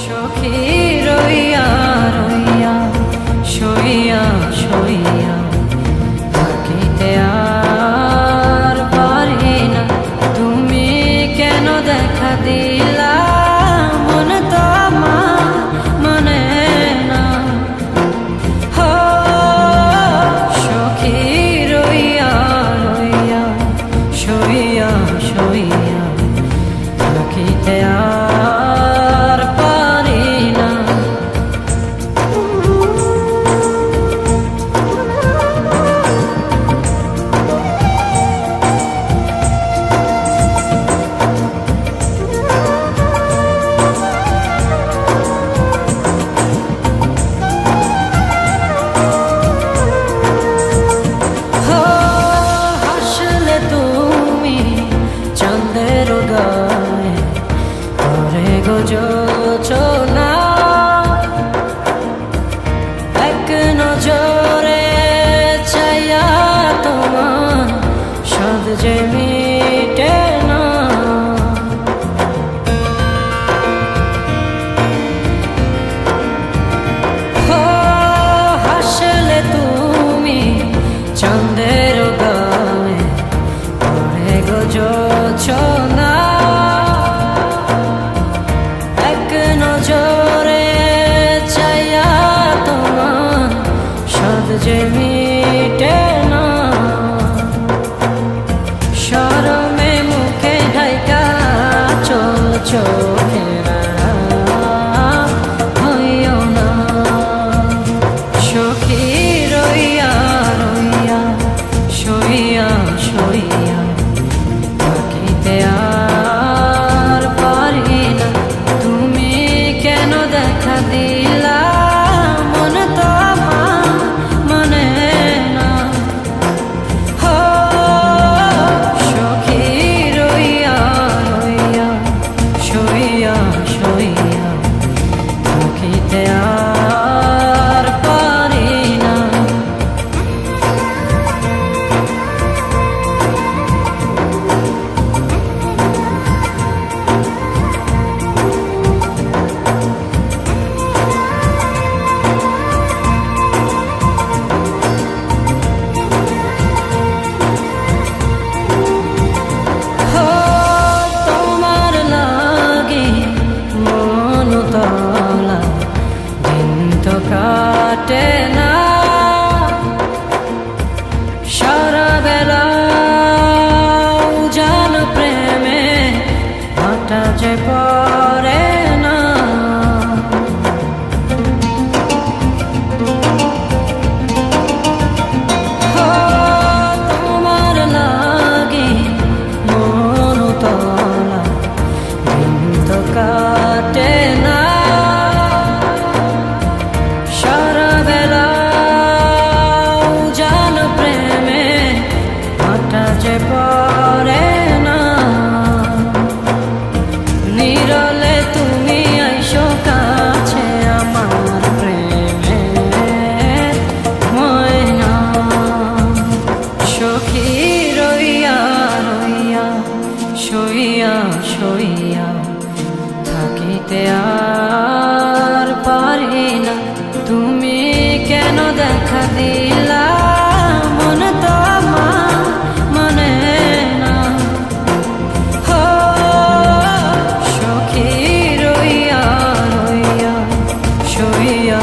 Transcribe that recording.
সখী রইয়া রইয়া শুইয়া শুইয়া থাকিতে আর পারি না, তুমি কেন দেখা দিলা মন তো আমার মানে না। হো সখী রইয়া রইয়া শুইয়া শুইয়া থাকিতে আর পারি না। হাসলে তুমি চাঁদের গায়ে করে গো যোচনা, এক নজরে চাইয়া তোমার সাদ যে মিটে না। হাসলে তুমি চাঁদের গায়ে করে গো যোচনা, এক নজরে চাইয়া তোমার সাদ যে মিটে না। শরমে মুখে ঢাকা চল চোখের হইও না। সখী রইয়া রইয়া শুইয়া শুইয়া থাকিতে আর পারি না, তুমি কেন দেখা দিলা মন তো আমার মানে না। হো সখী রইয়া রইয়া শুইয়া শুইয়া থাকিতে আর পারি না। তোমার লাগি মন তলা দিন তো কাটে না, সারা বেলা জান প্রেমে হাঁটা যে পড়ে না। তোমার লাগি মন তলা দিন তো কাটে না, সারা বেলা জান প্রেমে হাঁটা যে পড়ে না। নিরলে তুমি আইসো কাছে আমার প্রেমে ময়না। সখী রইয়া রইয়া শুইয়া শুইয়া থাকিতে আর পারি না, তুমি কেন দেখা দিলা মন তো আমার মানে না। হো সখী রইয়া রইয়া শুইয়া